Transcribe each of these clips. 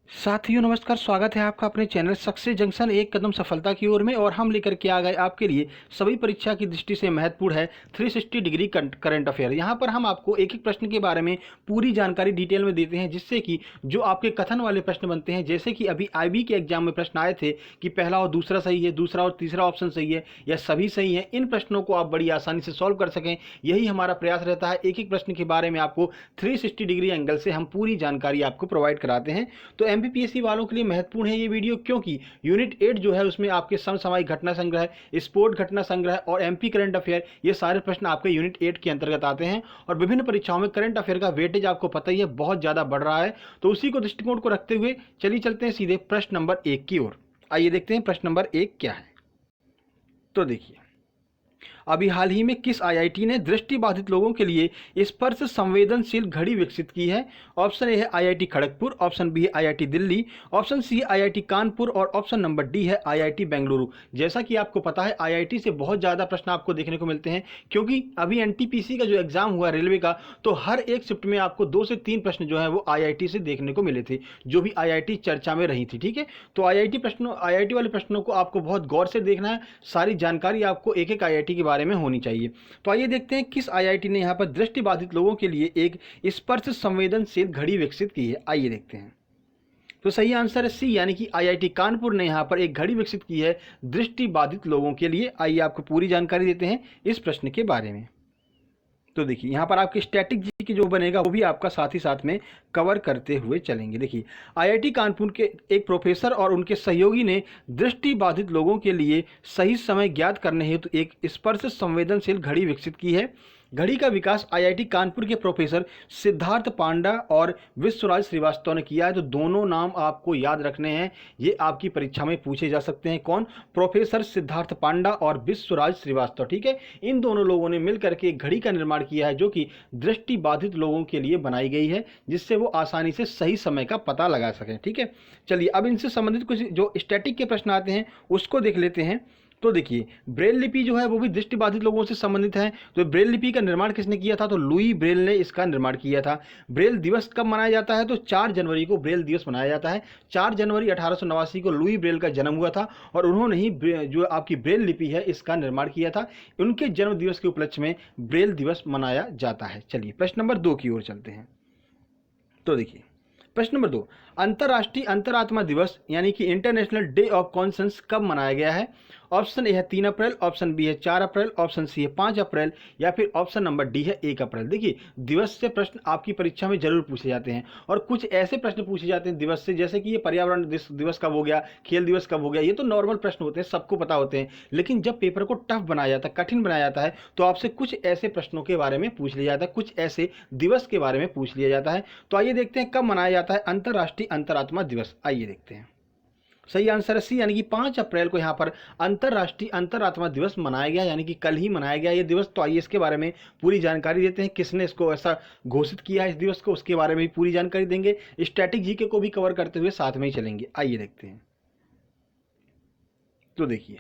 साथियों नमस्कार, स्वागत है आपका अपने चैनल सक्सेस जंक्शन एक कदम सफलता की ओर में। और हम लेकर के आ गए आपके लिए सभी परीक्षा की दृष्टि से महत्वपूर्ण है 360 डिग्री करंट अफेयर। यहाँ पर हम आपको एक एक प्रश्न के बारे में पूरी जानकारी डिटेल में देते हैं, जिससे कि जो आपके कथन वाले प्रश्न बनते हैं, जैसे कि अभी आईबी के एग्जाम में प्रश्न आए थे कि पहला और दूसरा सही है, दूसरा और तीसरा ऑप्शन सही है या सभी सही है, इन प्रश्नों को आप बड़ी आसानी से सॉल्व कर सकें, यही हमारा प्रयास रहता है। एक एक प्रश्न के बारे में आपको 360 डिग्री एंगल से हम पूरी जानकारी आपको प्रोवाइड कराते हैं। तो एमपीपीएससी वालों के लिए महत्वपूर्ण है ये वीडियो, क्योंकि यूनिट 8 जो है उसमें आपके समसामयिक घटना संग्रह, स्पोर्ट घटना संग्रह और एमपी करंट अफेयर, ये सारे प्रश्न आपके यूनिट 8 के अंतर्गत आते हैं। और विभिन्न परीक्षाओं में करंट अफेयर का वेटेज आपको पता ही है, बहुत ज़्यादा बढ़ रहा है। तो उसी को दृष्टिकोण को रखते हुए चलिए चलते हैं सीधे प्रश्न नंबर 1 की ओर। आइए देखते हैं प्रश्न नंबर 1 क्या है। तो देखिए, अभी हाल ही में किस आईआईटी ने दृष्टिबाधित लोगों के लिए स्पर्श संवेदनशील घड़ी विकसित की है? ऑप्शन ए है आईआईटी खड़गपुर, ऑप्शन बी है आईआईटी दिल्ली, ऑप्शन सी है आईआईटी कानपुर और ऑप्शन नंबर डी है आईआईटी बेंगलुरु। जैसा कि आपको पता है, आईआईटी से बहुत ज़्यादा प्रश्न आपको देखने को मिलते हैं, क्योंकि अभी एनटीपीसी का जो एग्जाम हुआ रेलवे का, तो हर एक शिफ्ट में आपको 2 से 3 प्रश्न जो है वो आईआईटी से देखने को मिले थे, जो भी आईआईटी चर्चा में रही थी। ठीक है, तो आईआईटी वाले प्रश्नों को आपको बहुत गौर से देखना है, सारी जानकारी आपको एक एक आईआईटी के बारे में होनी चाहिए। तो आइए देखते हैं किस आईआईटी ने यहां पर दृष्टिबाधित लोगों के लिए एक स्पर्श संवेदनशील घड़ी विकसित की है। आइए देखते हैं। तो सही आंसर है सी, यानी कि आईआईटी कानपुर ने यहां पर एक घड़ी विकसित की है दृष्टिबाधित लोगों के लिए। आइए आपको पूरी जानकारी देते हैं इस प्रश्न के बारे में। तो देखिए, यहाँ पर आपकी स्टैटिक जी की जो बनेगा वो भी आपका साथ ही साथ में कवर करते हुए चलेंगे। देखिए, आईआईटी कानपुर के एक प्रोफेसर और उनके सहयोगी ने दृष्टिबाधित लोगों के लिए सही समय ज्ञात करने हेतु एक स्पर्श संवेदनशील घड़ी विकसित की है। घड़ी का विकास आईआईटी कानपुर के प्रोफेसर सिद्धार्थ पांडा और विश्वराज श्रीवास्तव ने किया है। तो दोनों नाम आपको याद रखने हैं, ये आपकी परीक्षा में पूछे जा सकते हैं। कौन? प्रोफेसर सिद्धार्थ पांडा और विश्वराज श्रीवास्तव। ठीक है, इन दोनों लोगों ने मिलकर के एक घड़ी का निर्माण किया है, जो कि दृष्टिबाधित लोगों के लिए बनाई गई है, जिससे वो आसानी से सही समय का पता लगा सकें। ठीक है, चलिए अब इनसे संबंधित कुछ जो स्टैटिक के प्रश्न आते हैं उसको देख लेते हैं। तो देखिए, ब्रेल लिपि जो है वो भी दृष्टिबाधित लोगों से संबंधित है। तो ब्रेल लिपि का निर्माण किसने किया था? तो लुई ब्रेल ने इसका निर्माण किया था। ब्रेल दिवस कब मनाया जाता है? तो 4 जनवरी को ब्रेल दिवस मनाया जाता है। 4 जनवरी 1889 को लुई ब्रेल का जन्म हुआ था, और उन्होंने ही जो आपकी ब्रेल लिपि है इसका निर्माण किया था। उनके जन्म दिवस के उपलक्ष्य में ब्रेल दिवस मनाया जाता है। चलिए प्रश्न नंबर 2 की ओर चलते हैं। तो देखिए, प्रश्न नंबर 2, अंतर्राष्ट्रीय अंतरात्मा दिवस यानी कि इंटरनेशनल डे ऑफ कॉन्शियंस कब मनाया गया है? ऑप्शन ए है 3 अप्रैल, ऑप्शन बी है 4 अप्रैल, ऑप्शन सी है 5 अप्रैल या फिर ऑप्शन नंबर डी है 1 अप्रैल। देखिए, दिवस से प्रश्न आपकी परीक्षा में जरूर पूछे जाते हैं, और कुछ ऐसे प्रश्न पूछे जाते हैं दिवस से, जैसे कि ये पर्यावरण दिवस कब हो गया, खेल दिवस कब हो गया। ये तो नॉर्मल प्रश्न होते हैं, सबको पता होते हैं। लेकिन जब पेपर को टफ बनाया जाता है, कठिन बनाया जाता है, तो आपसे कुछ ऐसे प्रश्नों के बारे में पूछ लिया जाता है, कुछ ऐसे दिवस के बारे में पूछ लिया जाता है। तो आइए देखते हैं कब मनाया जाता है अंतर्राष्ट्रीय अंतरात्मा दिवस। आइए देखते हैं। सही आंसर है सी, यानी कि 5 अप्रैल को यहाँ पर अंतर्राष्ट्रीय अंतरात्मा दिवस मनाया गया, यानी कि कल ही मनाया गया ये दिवस। तो आइए इसके बारे में पूरी जानकारी देते हैं, किसने इसको ऐसा घोषित किया है इस दिवस को, उसके बारे में भी पूरी जानकारी देंगे। स्टैटिक जीके को भी कवर करते हुए साथ में ही चलेंगे। आइए देखते हैं। तो देखिए,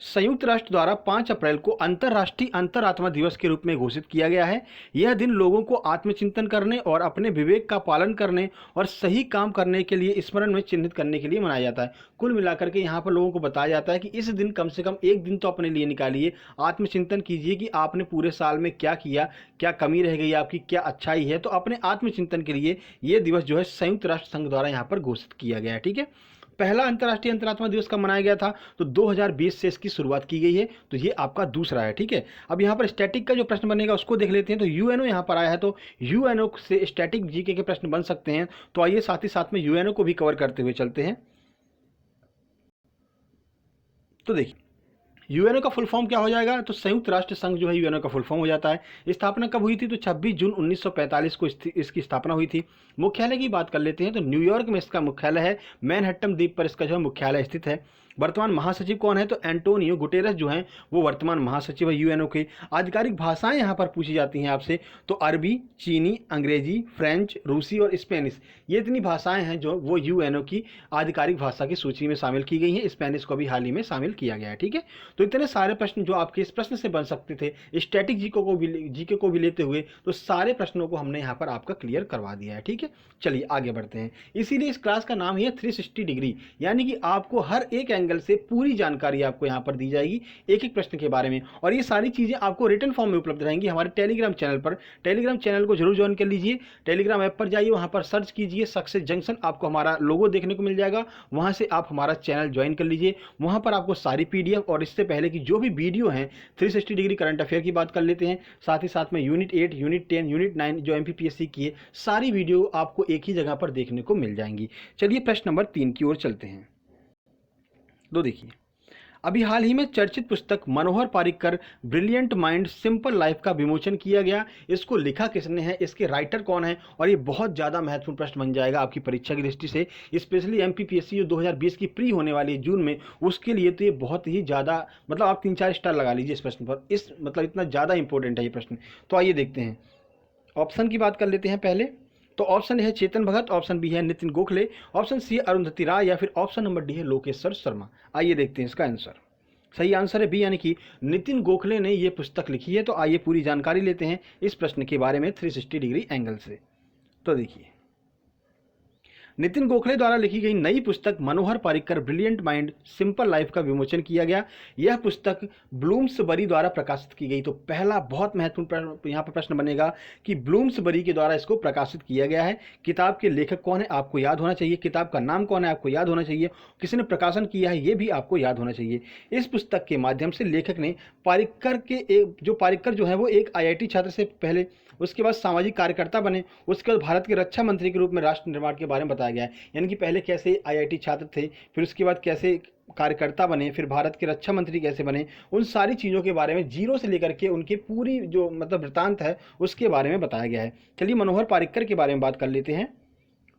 संयुक्त राष्ट्र द्वारा 5 अप्रैल को अंतर्राष्ट्रीय अंतरात्मा दिवस के रूप में घोषित किया गया है। यह दिन लोगों को आत्मचिंतन करने और अपने विवेक का पालन करने और सही काम करने के लिए स्मरण में चिन्हित करने के लिए मनाया जाता है। कुल मिलाकर के यहाँ पर लोगों को बताया जाता है कि इस दिन कम से कम एक दिन तो अपने लिए निकालिए, आत्मचिंतन कीजिए कि आपने पूरे साल में क्या किया, क्या कमी रह गई आपकी, क्या अच्छाई है। तो अपने आत्मचिंतन के लिए ये दिवस जो है संयुक्त राष्ट्र संघ द्वारा यहाँ पर घोषित किया गया है। ठीक है, पहला अंतर्राष्ट्रीय अंतरात्मा दिवस कब मनाया गया था? तो 2020 से इसकी शुरुआत की गई है। तो ये आपका दूसरा है। ठीक है, अब यहाँ पर स्टैटिक का जो प्रश्न बनेगा उसको देख लेते हैं। तो यूएनओ यहाँ पर आया है, तो यूएनओ से स्टैटिक जीके के प्रश्न बन सकते हैं। तो आइए साथ ही साथ में यूएनओ को भी कवर करते हुए चलते हैं। तो देखिए, यूएनओ का फुल फॉर्म क्या हो जाएगा? तो संयुक्त राष्ट्र संघ जो है यूएनओ का फुल फॉर्म हो जाता है। स्थापना कब हुई थी? तो 26 जून 1945 को इसकी स्थापना हुई थी। मुख्यालय की बात कर लेते हैं, तो न्यूयॉर्क में इसका मुख्यालय है, मैनहट्टन द्वीप पर इसका जो है मुख्यालय स्थित है। वर्तमान महासचिव कौन है? तो एंटोनियो गुटेरस जो हैं वो वर्तमान महासचिव है यूएनओ के। आधिकारिक भाषाएं यहाँ पर पूछी जाती हैं आपसे, तो अरबी, चीनी, अंग्रेजी, फ्रेंच, रूसी और स्पेनिश, ये इतनी भाषाएं हैं जो वो यूएनओ की आधिकारिक भाषा की सूची में शामिल की गई हैं। स्पेनिश को भी हाल ही में शामिल किया गया है। ठीक है, तो इतने सारे प्रश्न जो आपके इस प्रश्न से बन सकते थे स्टैटिक जीके को भी लेते हुए, तो सारे प्रश्नों को हमने यहाँ पर आपका क्लियर करवा दिया है। ठीक है, चलिए आगे बढ़ते हैं। इसीलिए इस क्लास का नाम ही है 360 डिग्री, यानी कि आपको हर एक एंगल से पूरी जानकारी आपको यहाँ पर दी जाएगी एक एक प्रश्न के बारे में, और ये सारी चीज़ें आपको रिटन फॉर्म में उपलब्ध रहेंगी हमारे टेलीग्राम चैनल पर। टेलीग्राम चैनल को जरूर ज्वाइन कर लीजिए। टेलीग्राम ऐप पर जाइए, वहाँ पर सर्च कीजिए सक्सेस जंक्शन, आपको हमारा लोगो देखने को मिल जाएगा, वहाँ से आप हमारा चैनल ज्वाइन कर लीजिए। वहाँ पर आपको सारी PDF और इससे पहले की जो भी वीडियो हैं 360 डिग्री करंट अफेयर की बात कर लेते हैं, साथ ही साथ में यूनिट 8, यूनिट 10, यूनिट 9 जो MPPSC की है, सारी वीडियो आपको एक ही जगह पर देखने को मिल जाएंगी। चलिए प्रश्न नंबर 3 की ओर चलते हैं। तो देखिए, अभी हाल ही में चर्चित पुस्तक Manohar Parrikar brilliant mind simple life का विमोचन किया गया। इसको लिखा किसने है, इसके राइटर कौन है, और ये बहुत ज़्यादा महत्वपूर्ण प्रश्न बन जाएगा आपकी परीक्षा की दृष्टि से, स्पेशली MPPSC जो 2020 की प्री होने वाली है जून में, उसके लिए तो ये बहुत ही ज़्यादा, मतलब आप 3-4 स्टार लगा लीजिए इस प्रश्न पर, इस मतलब इतना ज़्यादा इंपॉर्टेंट है ये प्रश्न। तो आइए देखते हैं, ऑप्शन की बात कर लेते हैं पहले। तो ऑप्शन है चेतन भगत, ऑप्शन बी है नितिन गोखले, ऑप्शन सी है अरुंधति राय, या फिर ऑप्शन नंबर डी है लोकेश्वर शर्मा। आइए देखते हैं इसका आंसर। सही आंसर है बी, यानी कि नितिन गोखले ने ये पुस्तक लिखी है। तो आइए पूरी जानकारी लेते हैं इस प्रश्न के बारे में 360 डिग्री एंगल से। तो देखिए, नितिन गोखले द्वारा लिखी गई नई पुस्तक Manohar Parrikar brilliant mind simple life का विमोचन किया गया। यह पुस्तक ब्लूम्सबरी द्वारा प्रकाशित की गई। तो पहला बहुत महत्वपूर्ण यहाँ पर प्रश्न बनेगा कि ब्लूम्सबरी के द्वारा इसको प्रकाशित किया गया है। किताब के लेखक कौन है आपको याद होना चाहिए, किताब का नाम कौन है आपको याद होना चाहिए, किसने प्रकाशन किया है ये भी आपको याद होना चाहिए। इस पुस्तक के माध्यम से लेखक ने पारिकर जो है वो एक IIT छात्र से पहले, उसके बाद सामाजिक कार्यकर्ता बने, उसके बाद भारत के रक्षा मंत्री के रूप में राष्ट्र निर्माण के बारे में बताया गया है। यानी कि पहले कैसे IIT छात्र थे, फिर उसके बाद कैसे कार्यकर्ता बने, फिर भारत के रक्षा मंत्री कैसे बने, उन सारी चीज़ों के बारे में जीरो से लेकर के उनकी पूरी जो मतलब वृत्तांत है उसके बारे में बताया गया है। चलिए मनोहर पारिकर के बारे में बात कर लेते हैं।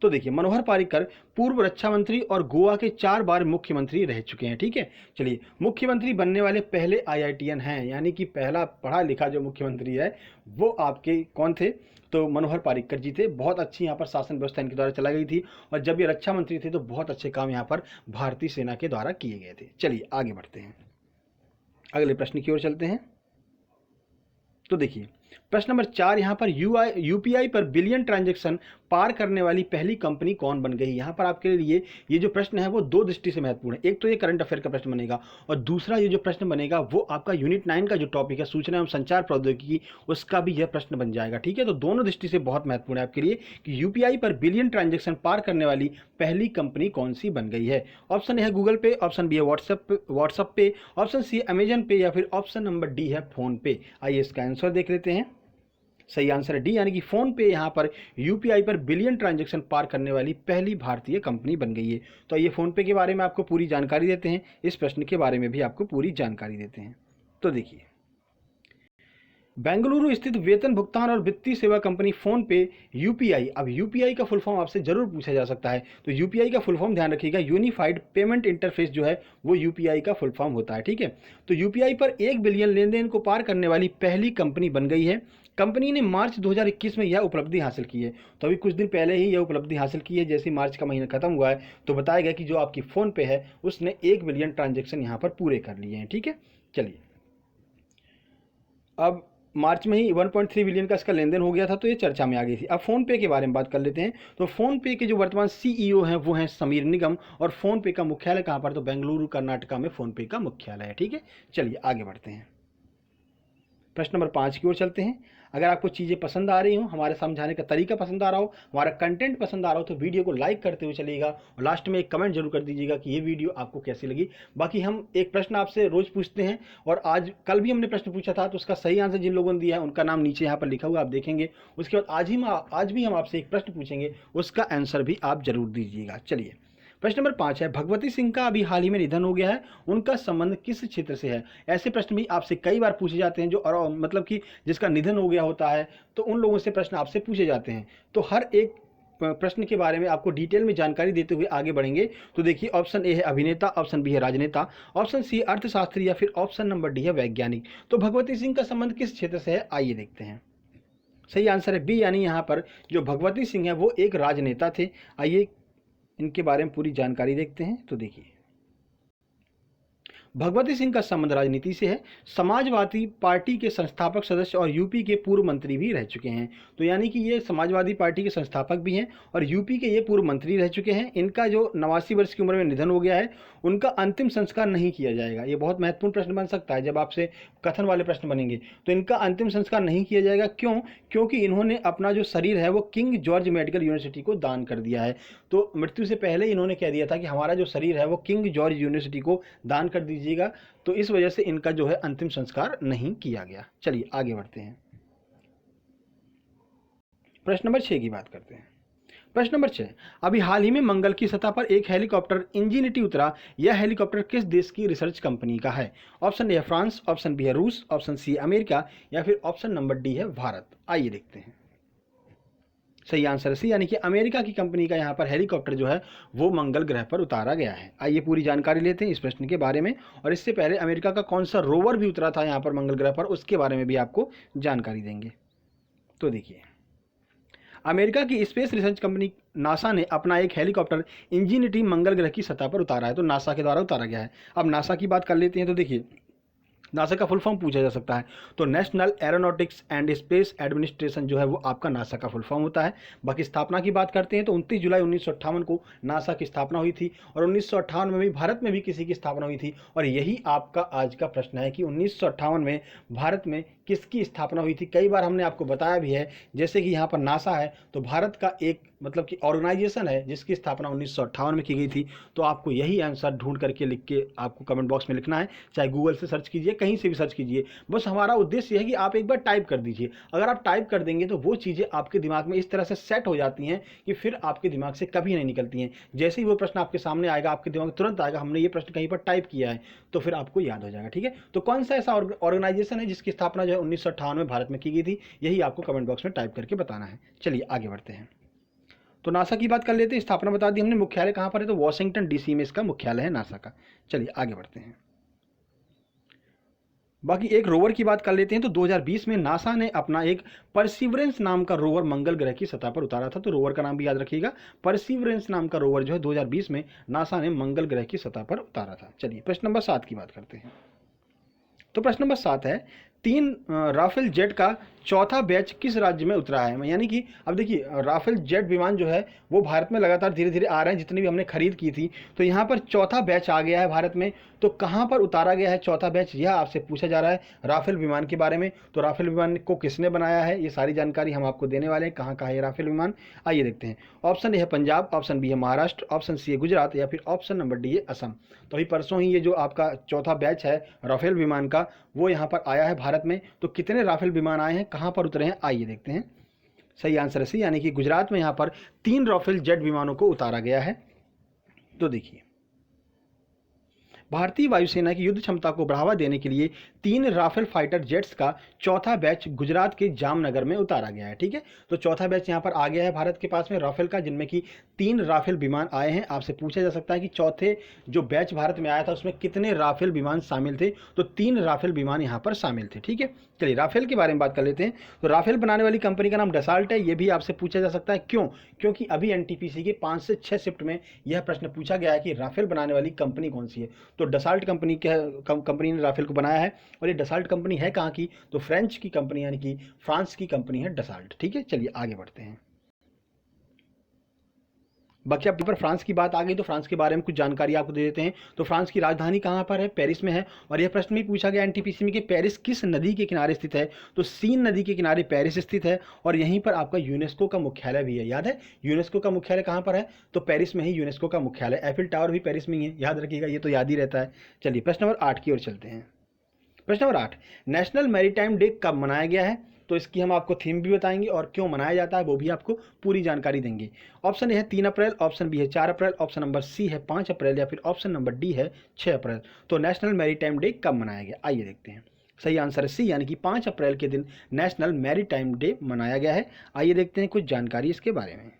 तो देखिए, मनोहर पारिकर पूर्व रक्षा मंत्री और गोवा के 4 बार मुख्यमंत्री रह चुके हैं। ठीक है, चलिए मुख्यमंत्री बनने वाले पहले IITian हैं, यानी कि पहला पढ़ा लिखा जो मुख्यमंत्री है वो आपके कौन थे, तो मनोहर पारिकर जी थे। बहुत अच्छी यहाँ पर शासन व्यवस्था इनके द्वारा चलाई गई थी, और जब ये रक्षा मंत्री थे तो बहुत अच्छे काम यहाँ पर भारतीय सेना के द्वारा किए गए थे। चलिए आगे बढ़ते हैं, अगले प्रश्न की ओर चलते हैं। तो देखिए, प्रश्न नंबर 4 यहाँ पर UPI पर बिलियन ट्रांजैक्शन पार करने वाली पहली कंपनी कौन बन गई। यहाँ पर आपके लिए ये जो प्रश्न है वो 2 दृष्टि से महत्वपूर्ण है। एक तो ये करंट अफेयर का प्रश्न बनेगा, और दूसरा ये जो प्रश्न बनेगा वो आपका यूनिट 9 का जो टॉपिक है सूचना एवं संचार प्रौद्योगिकी, उसका भी यह प्रश्न बन जाएगा। ठीक है, तो दोनों दृष्टि से बहुत महत्वपूर्ण है आपके लिए कि UPI पर बिलियन ट्रांजेक्शन पार करने वाली पहली कंपनी कौन सी बन गई है। ऑप्शन है गूगल पे, ऑप्शन बी है व्हाट्सएप पे, ऑप्शन सी है अमेजन पे, या फिर ऑप्शन नंबर डी है फोन पे। आइए इसका आंसर देख लेते हैं। सही आंसर है डी, यानी कि फोन पे यहाँ पर UPI पर बिलियन ट्रांजैक्शन पार करने वाली पहली भारतीय कंपनी बन गई है। तो ये फोन पे के बारे में आपको पूरी जानकारी देते हैं, इस प्रश्न के बारे में भी आपको पूरी जानकारी देते हैं। तो देखिए, बेंगलुरु स्थित वेतन भुगतान और वित्तीय सेवा कंपनी फोन पे UPI, अब UPI का फुल फॉर्म आपसे जरूर पूछा जा सकता है, तो UPI का फुल फॉर्म ध्यान रखिएगा, यूनिफाइड पेमेंट इंटरफेस जो है वो UPI का फुल फॉर्म होता है। ठीक है, तो UPI पर 1 बिलियन लेन देन को पार करने वाली पहली कंपनी बन गई है। कंपनी ने मार्च 2021 में यह उपलब्धि हासिल की है। तो अभी कुछ दिन पहले ही यह उपलब्धि हासिल की है, जैसे मार्च का महीना खत्म हुआ है तो बताया गया कि जो आपकी फोन पे है उसने 1 बिलियन ट्रांजेक्शन यहाँ पर पूरे कर लिए हैं। ठीक है, चलिए अब मार्च में ही 1.3 बिलियन का इसका लेन देन हो गया था, तो ये चर्चा में आ गई थी। अब फोन पे के बारे में बात कर लेते हैं। तो फोन पे के जो वर्तमान CEO हैं वो हैं समीर निगम, और फोन पे का मुख्यालय कहाँ पर, तो बेंगलुरु कर्नाटका में फोन पे का मुख्यालय है। ठीक है, चलिए आगे बढ़ते हैं, प्रश्न नंबर 5 की ओर चलते हैं। अगर आपको चीज़ें पसंद आ रही हो, हमारे समझाने का तरीका पसंद आ रहा हो, हमारा कंटेंट पसंद आ रहा हो, तो वीडियो को लाइक करते हुए चलिएगा, और लास्ट में एक कमेंट जरूर कर दीजिएगा कि ये वीडियो आपको कैसी लगी। बाकी हम एक प्रश्न आपसे रोज पूछते हैं, और कल भी हमने प्रश्न पूछा था, तो उसका सही आंसर जिन लोगों ने दिया है उनका नाम नीचे यहाँ पर लिखा हुआ आप देखेंगे। उसके बाद आज भी हम आपसे एक प्रश्न पूछेंगे, उसका आंसर भी आप जरूर दीजिएगा। चलिए प्रश्न नंबर 5 है, भगवती सिंह का अभी हाल ही में निधन हो गया है, उनका संबंध किस क्षेत्र से है। ऐसे प्रश्न भी आपसे कई बार पूछे जाते हैं, जो मतलब कि जिसका निधन हो गया होता है तो उन लोगों से प्रश्न आपसे पूछे जाते हैं। तो हर एक प्रश्न के बारे में आपको डिटेल में जानकारी देते हुए आगे बढ़ेंगे। तो देखिए, ऑप्शन ए है अभिनेता, ऑप्शन बी है राजनेता, ऑप्शन सी अर्थशास्त्री या फिर ऑप्शन नंबर डी है वैज्ञानिक। तो भगवती सिंह का संबंध किस क्षेत्र से है, आइए देखते हैं। सही आंसर है बी, यानी यहाँ पर जो भगवती सिंह है वो एक राजनेता थे। आइए इनके बारे में पूरी जानकारी देखते हैं। तो देखिए, भगवती सिंह का संबंध राजनीति से है। समाजवादी पार्टी के संस्थापक सदस्य और यूपी के पूर्व मंत्री भी रह चुके हैं। तो यानी कि ये समाजवादी पार्टी के संस्थापक भी हैं और यूपी के ये पूर्व मंत्री रह चुके हैं। इनका जो 89 वर्ष की उम्र में निधन हो गया है, उनका अंतिम संस्कार नहीं किया जाएगा। ये बहुत महत्वपूर्ण प्रश्न बन सकता है जब आपसे कथन वाले प्रश्न बनेंगे। तो इनका अंतिम संस्कार नहीं किया जाएगा, क्यों? क्योंकि इन्होंने अपना जो शरीर है वो किंग जॉर्ज मेडिकल यूनिवर्सिटी को दान कर दिया है। तो मृत्यु से पहले इन्होंने कह दिया था कि हमारा जो शरीर है वो किंग जॉर्ज यूनिवर्सिटी को दान कर दीजिएगा। तो इस वजह से इनका जो है अंतिम संस्कार नहीं किया गया। चलिए आगे बढ़ते हैं, प्रश्न नंबर 6 की बात करते हैं। प्रश्न नंबर 6, अभी हाल ही में मंगल की सतह पर एक हेलीकॉप्टर इंजीनिटी उतरा। यह हेलीकॉप्टर किस देश की रिसर्च कंपनी का है? ऑप्शन ए है फ्रांस, ऑप्शन बी है रूस, ऑप्शन सी अमेरिका या फिर ऑप्शन नंबर डी है भारत। आइए देखते हैं। सही आंसर है सी, यानी कि अमेरिका की कंपनी का यहाँ पर हेलीकॉप्टर जो है वो मंगल ग्रह पर उतारा गया है। आइए पूरी जानकारी लेते हैं इस प्रश्न के बारे में। और इससे पहले अमेरिका का कौन सा रोवर भी उतरा था यहाँ पर मंगल ग्रह पर, उसके बारे में भी आपको जानकारी देंगे। तो देखिए, अमेरिका की स्पेस रिसर्च कंपनी नासा ने अपना एक हेलीकॉप्टर इंजीनिटी मंगल ग्रह की सतह पर उतारा है। तो नासा के द्वारा उतारा गया है। अब नासा की बात कर लेते हैं। तो देखिए, नासा का फुल फॉर्म पूछा जा सकता है। तो national aeronautics and space administration जो है वो आपका नासा का फुल फॉर्म होता है। बाकी स्थापना की बात करते हैं तो 29 जुलाई 1958 को नासा की स्थापना हुई थी और 1958 में भी भारत में भी किसी की स्थापना हुई थी। और यही आपका आज का प्रश्न है कि 1958 में भारत में किसकी स्थापना हुई थी। कई बार हमने आपको बताया भी है, जैसे कि यहाँ पर नासा है तो भारत का एक मतलब कि ऑर्गेनाइजेशन है जिसकी स्थापना 1958 में की गई थी। तो आपको यही आंसर ढूंढ करके लिख के आपको कमेंट बॉक्स में लिखना है, चाहे गूगल से सर्च कीजिए, कहीं से भी सर्च कीजिए। बस हमारा उद्देश्य है कि आप एक बार टाइप कर दीजिए। अगर आप टाइप कर देंगे तो वो चीज़ें आपके दिमाग में इस तरह से सेट हो जाती हैं कि फिर आपके दिमाग से कभी नहीं निकलती हैं। जैसे ही वो प्रश्न आपके सामने आएगा, आपके दिमाग में तुरंत आएगा हमने ये प्रश्न कहीं पर टाइप किया है, तो फिर आपको याद हो जाएगा। ठीक है, तो कौन सा ऐसा ऑर्गेनाइजेशन है जिसकी स्थापना जो है 1958 में भारत में की गई थी, यही आपको कमेंट बॉक्स में टाइप करके बताना है। चलिए आगे बढ़ते हैं। तो नासा की बात कर लेते हैं। स्थापना बता दी हमने। मुख्यालय कहाँ पर है? तो वॉशिंगटन डीसी में इसका मुख्यालय है नासा का। चलिए आगे बढ़ते हैं। बाकी एक रोवर की बात कर लेते हैं। तो 2020 में नासा ने अपना एक परसिवरेंस नाम का रोवर मंगल ग्रह की सतह पर उतारा था। तो रोवर का नाम भी याद रखिएगा, परसिवरेंस नाम का रोवर जो है 2020 में नासा ने मंगल ग्रह की सतह पर उतारा था। चलिए प्रश्न नंबर 7 की बात करते हैं। तो प्रश्न नंबर 7 है, 3 राफेल जेट का चौथा बैच किस राज्य में उतरा है? यानी कि अब देखिए, राफेल जेट विमान जो है वो भारत में लगातार धीरे धीरे आ रहे हैं, जितनी भी हमने खरीद की थी। तो यहाँ पर चौथा बैच आ गया है भारत में। तो कहाँ पर उतारा गया है चौथा बैच, यह आपसे पूछा जा रहा है राफेल विमान के बारे में। तो राफेल विमान को किसने बनाया है, ये सारी जानकारी हम आपको देने वाले हैं। कहाँ का है राफेल विमान, आइए देखते हैं। ऑप्शन ए है पंजाब, ऑप्शन बी है महाराष्ट्र, ऑप्शन सी है गुजरात या फिर ऑप्शन नंबर डी है असम। तो अभी परसों ही ये जो आपका चौथा बैच है राफेल विमान का वो यहाँ पर आया है भारत में। तो कितने राफेल विमान आए हैं, कहाँ पर उतरे हैं, आइए देखते हैं। सही आंसर है सी, यानी कि गुजरात में यहाँ पर 3 राफेल जेट विमानों को उतारा गया है। तो देखिए, भारतीय वायुसेना की युद्ध क्षमता को बढ़ावा देने के लिए 3 राफेल फाइटर जेट्स का चौथा बैच गुजरात के जामनगर में उतारा गया है। ठीक है, तो चौथा बैच यहाँ पर आ गया है भारत के पास में राफेल का, जिनमें कि 3 राफेल विमान आए हैं। आपसे पूछा जा सकता है कि चौथे जो बैच भारत में आया था उसमें कितने राफेल विमान शामिल थे? तो 3 राफेल विमान यहाँ पर शामिल थे। ठीक है, चलिए राफेल के बारे में बात कर लेते हैं। तो राफेल बनाने वाली कंपनी का नाम डसाल्ट है। ये भी आपसे पूछा जा सकता है, क्यों? क्योंकि अभी एनटीपीसी के 5 से 6 शिफ्ट में यह प्रश्न पूछा गया है कि राफेल बनाने वाली कंपनी कौन सी है। तो डसाल्ट कंपनी ने राफेल को बनाया है। और ये डसाल्ट कंपनी है कहाँ की? तो फ्रेंच की कंपनी, यानी कि फ्रांस की कंपनी है डसाल्ट। ठीक है, चलिए आगे बढ़ते हैं। बाकी अब पर फ्रांस की बात आ गई तो फ्रांस के बारे में कुछ जानकारी आपको दे देते हैं। तो फ्रांस की राजधानी कहाँ पर है? पेरिस में है। और यह प्रश्न भी पूछा गया एनटीपीसी में कि पेरिस किस नदी के किनारे स्थित है? तो सीन नदी के किनारे पेरिस स्थित है। और यहीं पर आपका यूनेस्को का मुख्यालय भी है। याद है यूनेस्को का मुख्यालय कहाँ पर है? तो पेरिस में ही यूनेस्को का मुख्यालय। एफिल टावर भी पेरिस में ही है, याद रखिएगा, ये तो याद ही रहता है। चलिए प्रश्न नंबर 8 की ओर चलते हैं। प्रश्न नंबर 8, नेशनल मैरीटाइम डे कब मनाया गया है? तो इसकी हम आपको थीम भी बताएंगे और क्यों मनाया जाता है वो भी आपको पूरी जानकारी देंगे। ऑप्शन ए है 3 अप्रैल, ऑप्शन बी है 4 अप्रैल, ऑप्शन नंबर सी है 5 अप्रैल या फिर ऑप्शन नंबर डी है 6 अप्रैल। तो नेशनल मैरीटाइम डे कब मनाया गया, आइए देखते हैं। सही आंसर है सी, यानी कि 5 अप्रैल के दिन नेशनल मैरीटाइम डे मनाया गया है। आइए देखते हैं कुछ जानकारी इसके बारे में।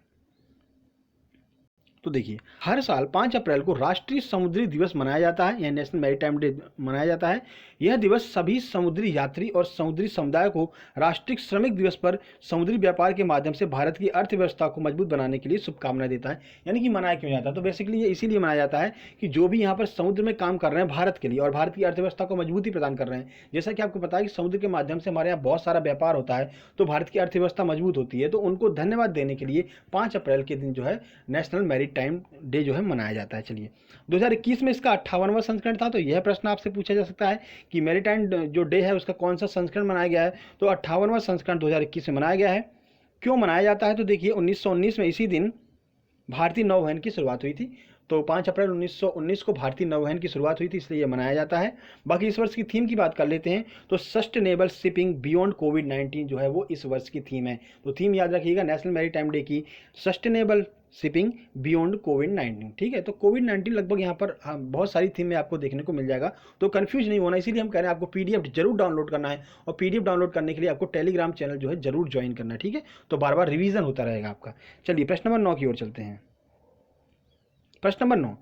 तो देखिए, हर साल 5 अप्रैल को राष्ट्रीय समुद्री दिवस मनाया जाता है, यह नेशनल मैरीटाइम डे मनाया जाता है। यह दिवस सभी समुद्री यात्री और समुद्री समुदाय को राष्ट्रीय श्रमिक दिवस पर समुद्री व्यापार के माध्यम से भारत की अर्थव्यवस्था को मजबूत बनाने के लिए शुभकामनाएं देता है। यानी कि मनाया क्यों जाता है, तो बेसिकली ये इसीलिए मनाया जाता है कि जो भी यहाँ पर समुद्र में काम कर रहे हैं भारत के लिए और भारत की अर्थव्यवस्था को मजबूती प्रदान कर रहे हैं, जैसा कि आपको पता है कि समुद्र के माध्यम से हमारे यहाँ बहुत सारा व्यापार होता है, तो भारत की अर्थव्यवस्था मजबूत होती है, तो उनको धन्यवाद देने के लिए 5 अप्रैल के दिन जो है नेशनल मैरीटाइम डे जो है मनाया जाता है। चलिए, 2021 में इसका 58वां संस्करण था, तो यह प्रश्न आपसे पूछा जा सकता है कि मैरीटाइम जो डे है उसका कौन सा संस्करण मनाया गया है, तो 58वां संस्करण 2021 में मनाया गया है। क्यों मनाया जाता है, तो देखिए 1919 में इसी दिन भारतीय नौवहन की शुरुआत हुई थी, तो 5 अप्रैल 1919 को भारतीय नौवहन की शुरुआत हुई थी, इसलिए यह मनाया जाता है। बाकी इस वर्ष की थीम की बात कर लेते हैं, तो सस्टेनेबल शिपिंग बियॉन्ड कोविड-19 जो है वो इस वर्ष की थीम है। तो थीम याद रखिएगा नेशनल मैरीटाइम डे की, सस्टेनेबल शिपिंग बियॉन्ड कोविड-19। ठीक है, तो कोविड-19 लगभग यहाँ पर बहुत सारी थीम में आपको देखने को मिल जाएगा, तो कंफ्यूज नहीं होना, इसीलिए हम कह रहे हैं आपको पीडीएफ जरूर डाउनलोड करना है, और पीडीएफ डाउनलोड करने के लिए आपको टेलीग्राम चैनल जो है जरूर ज्वाइन करना है। ठीक है, तो बार बार रिवीजन होता रहेगा आपका। चलिए, प्रश्न नंबर 9 की ओर चलते हैं। प्रश्न नंबर 9,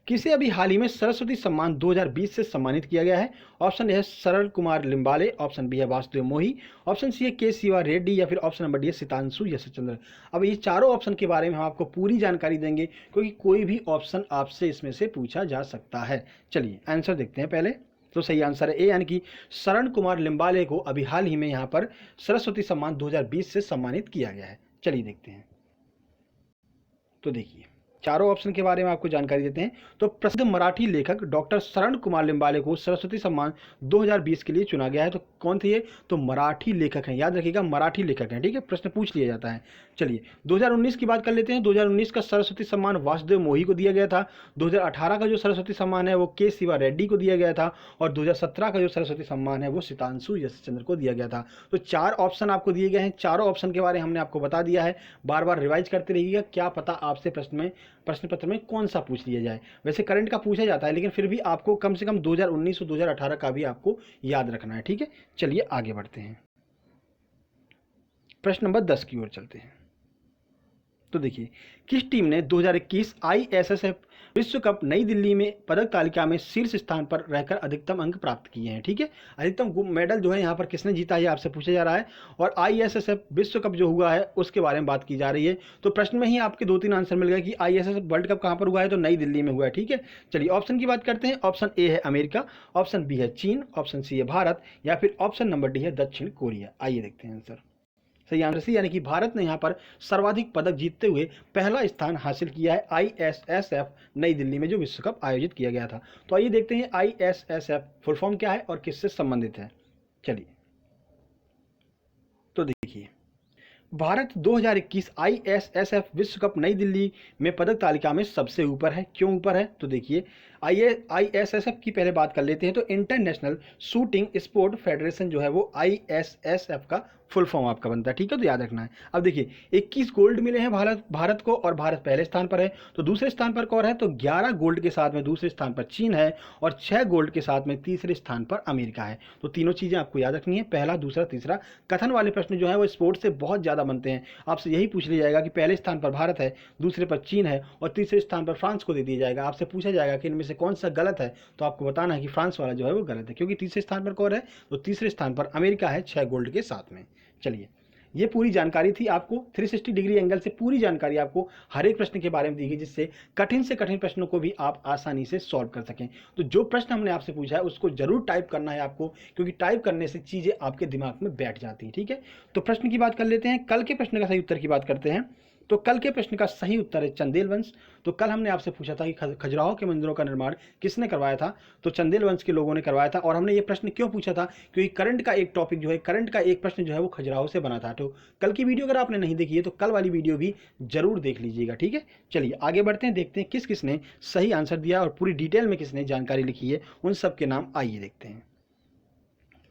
किसे अभी हाल ही में सरस्वती सम्मान 2020 से सम्मानित किया गया है? ऑप्शन ए है सरल कुमार लिम्बाले, ऑप्शन बी है वासुदेव मोही, ऑप्शन सी है के शिवा रेड्डी, या फिर ऑप्शन नंबर डी है सितांशु यशचंद्र। अब ये चारों ऑप्शन के बारे में हम आपको पूरी जानकारी देंगे, क्योंकि कोई भी ऑप्शन आपसे इसमें से पूछा जा सकता है। चलिए आंसर देखते हैं पहले। तो सही आंसर है ए, यानी कि शरण कुमार लिम्बाले को अभी हाल ही में यहाँ पर सरस्वती सम्मान 2020 से सम्मानित किया गया है। चलिए देखते हैं। तो देखिए, चारों ऑप्शन के बारे में आपको जानकारी देते हैं। तो प्रसिद्ध मराठी लेखक डॉक्टर शरण कुमार लिम्बाले को सरस्वती सम्मान 2020 के लिए चुना गया है। तो कौन थे ये? तो मराठी लेखक हैं, याद रखिएगा मराठी लेखक हैं। ठीक है, प्रश्न पूछ लिया जाता है। चलिए 2019 की बात कर लेते हैं। 2019 का सरस्वती सम्मान वासुदेव मोही को दिया गया था। 2018 का जो सरस्वती सम्मान है वो के शिवा रेड्डी को दिया गया था, और 2017 का जो सरस्वती सम्मान है वो सितांशु यशचंद्र को दिया गया था। तो 4 ऑप्शन आपको दिए गए हैं, चारों ऑप्शन के बारे में हमने आपको बता दिया है। बार बार रिवाइज करते रहिएगा, क्या पता आपसे प्रश्न पत्र में कौन सा पूछ लिया जाए। वैसे करंट का पूछा जाता है, लेकिन फिर भी आपको कम से कम 2019 और 2018 का भी आपको याद रखना है। ठीक है, चलिए आगे बढ़ते हैं। प्रश्न नंबर 10 की ओर चलते हैं। तो देखिए, किस टीम ने 2021 आईएसएसएफ विश्व कप नई दिल्ली में पदक तालिका में शीर्ष स्थान पर रहकर अधिकतम अंक प्राप्त किए हैं? ठीक है, अधिकतम मेडल जो है यहाँ पर किसने जीता है आपसे पूछा जा रहा है, और आईएसएसएफ विश्व कप जो हुआ है उसके बारे में बात की जा रही है। तो प्रश्न में ही आपके 2-3 आंसर मिल गए कि आईएसएसएफ वर्ल्ड कप कहाँ पर हुआ है, तो नई दिल्ली में हुआ है। ठीक है, चलिए ऑप्शन की बात करते हैं। ऑप्शन ए है अमेरिका, ऑप्शन बी है चीन, ऑप्शन सी है भारत, या फिर ऑप्शन नंबर डी है दक्षिण कोरिया। आइए देखते हैं आंसर। सही आंसर सी, यानी कि भारत ने यहाँ पर सर्वाधिक पदक जीतते हुए पहला स्थान हासिल किया है आईएसएसएफ नई दिल्ली में जो विश्व कप आयोजित किया गया था। तो आइए देखते हैं आईएसएसएफ फुल फॉर्म क्या है और किससे संबंधित है। चलिए, तो देखिए, भारत 2021 आईएसएसएफ विश्व कप नई दिल्ली में पदक तालिका में सबसे ऊपर है। क्यों ऊपर है, तो देखिए आईएसएसएफ की पहले बात कर लेते हैं। तो इंटरनेशनल शूटिंग स्पोर्ट फेडरेशन जो है वो आईएसएसएफ का फुल फॉर्म आपका बनता है। ठीक है, तो याद रखना है। अब देखिए 21 गोल्ड मिले हैं भारत को, और भारत पहले स्थान पर है। तो दूसरे स्थान पर कौन है, तो 11 गोल्ड के साथ में दूसरे स्थान पर चीन है, और 6 गोल्ड के साथ में तीसरे स्थान पर अमेरिका है। तो तीनों चीज़ें आपको याद रखनी है, पहला, दूसरा, तीसरा। कथन वाले प्रश्न जो है वो स्पोर्ट्स से बहुत ज़्यादा बनते हैं। आपसे यही पूछ लिया जाएगा कि पहले स्थान पर भारत है, दूसरे पर चीन है, और तीसरे स्थान पर फ्रांस को दे दिया जाएगा। आपसे पूछा जाएगा कि इनमें से कौन सा गलत है, तो आपको बताना है कि फ्रांस वाला जो है वो गलत है, क्योंकि तीसरे स्थान पर कौन है, तो तीसरे स्थान पर अमेरिका है 6 गोल्ड के साथ में। चलिए, ये पूरी जानकारी थी आपको 360 डिग्री एंगल से पूरी जानकारी आपको हर एक प्रश्न के बारे में दी गई, जिससे कठिन से कठिन प्रश्नों को भी आप आसानी से सॉल्व कर सकें। तो जो प्रश्न हमने आपसे पूछा है उसको जरूर टाइप करना है आपको, क्योंकि टाइप करने से चीज़ें आपके दिमाग में बैठ जाती हैं। ठीक है, तो प्रश्न की बात कर लेते हैं। कल के प्रश्न का सही उत्तर की बात करते हैं। तो कल के प्रश्न का सही उत्तर है चंदेल वंश। तो कल हमने आपसे पूछा था कि खजुराहो के मंदिरों का निर्माण किसने करवाया था, तो चंदेल वंश के लोगों ने करवाया था। और हमने ये प्रश्न क्यों पूछा था, क्योंकि करंट का एक टॉपिक जो है, करंट का एक प्रश्न जो है वो खजुराहो से बना था। तो कल की वीडियो अगर आपने नहीं देखी है तो कल वाली वीडियो भी जरूर देख लीजिएगा। ठीक है, चलिए आगे बढ़ते हैं, देखते हैं किस किसने सही आंसर दिया और पूरी डिटेल में किसने जानकारी लिखी है, उन सब के नाम आइए देखते हैं।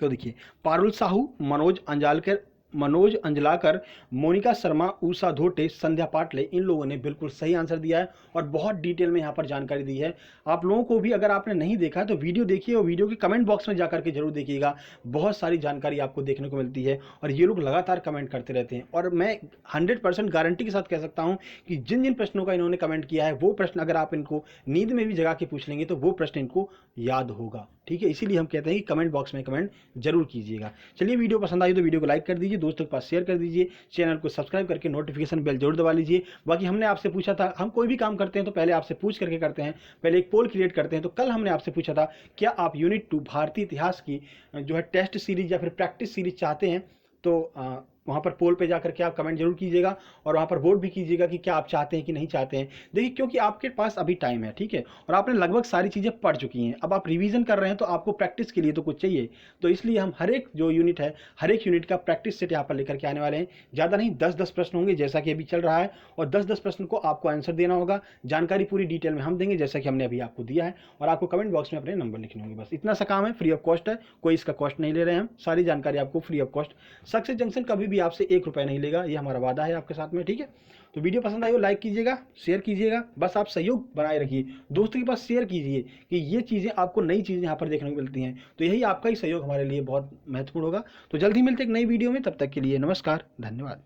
तो देखिए, पारुल साहू, मनोज अंजालकर, मनोज अंजलाकर, मोनिका शर्मा, उषा धोटे, संध्या पाटले, इन लोगों ने बिल्कुल सही आंसर दिया है और बहुत डिटेल में यहाँ पर जानकारी दी है। आप लोगों को भी अगर आपने नहीं देखा है तो वीडियो देखिए और वीडियो के कमेंट बॉक्स में जाकर के जरूर देखिएगा, बहुत सारी जानकारी आपको देखने को मिलती है और ये लोग लगातार कमेंट करते रहते हैं। और मैं 100% गारंटी के साथ कह सकता हूँ कि जिन जिन प्रश्नों का इन्होंने कमेंट किया है वो प्रश्न अगर आप इनको नींद में भी जगा के पूछ लेंगे तो वो प्रश्न इनको याद होगा। ठीक है, इसीलिए हम कहते हैं कि कमेंट बॉक्स में कमेंट जरूर कीजिएगा। चलिए, वीडियो पसंद आई तो वीडियो को लाइक कर दीजिए, दोस्तों के पास शेयर कर दीजिए, चैनल को सब्सक्राइब करके नोटिफिकेशन बेल जरूर दबा लीजिए। बाकी हमने आपसे पूछा था, हम कोई भी काम करते हैं तो पहले आपसे पूछ करके करते हैं, पहले एक पोल क्रिएट करते हैं। तो कल हमने आपसे पूछा था क्या आप यूनिट 2 भारतीय इतिहास की जो है टेस्ट सीरीज या फिर प्रैक्टिस सीरीज चाहते हैं, तो वहाँ पर पोल पे जाकर के आप कमेंट जरूर कीजिएगा और वहाँ पर वोट भी कीजिएगा कि क्या आप चाहते हैं कि नहीं चाहते हैं। देखिए, क्योंकि आपके पास अभी टाइम है, ठीक है, और आपने लगभग सारी चीज़ें पढ़ चुकी हैं, अब आप रिवीजन कर रहे हैं तो आपको प्रैक्टिस के लिए तो कुछ चाहिए। तो इसलिए हम हर एक जो यूनिट है, हर एक यूनिट का प्रैक्टिस सेट यहाँ पर लेकर के आने वाले हैं। ज़्यादा नहीं, 10-10 प्रश्न होंगे जैसा कि अभी चल रहा है, और 10-10 प्रश्न को आपको आंसर देना होगा। जानकारी पूरी डिटेल में हम देंगे जैसा कि हमने अभी आपको दिया है, और आपको कमेंट बॉक्स में अपने नंबर लिखने होंगे। बस इतना सा काम है, फ्री ऑफ कॉस्ट है, कोई इसका कॉस्ट नहीं ले रहे हैं हम, सारी जानकारी आपको free of cost. Success junction कभी भी आपसे 1 रुपया नहीं लेगा, ये हमारा वादा है आपके साथ में। ठीक है, तो वीडियो पसंद आई हो लाइक कीजिएगा, शेयर कीजिएगा, बस आप सहयोग बनाए रखिए, दोस्तों के पास शेयर कीजिए कि ये चीज़ें आपको नई चीज़ें यहाँ पर देखने को मिलती हैं, तो यही आपका ही सहयोग हमारे लिए बहुत महत्वपूर्ण होगा। तो जल्द ही मिलते एक नई वीडियो में, तब तक के लिए नमस्कार, धन्यवाद।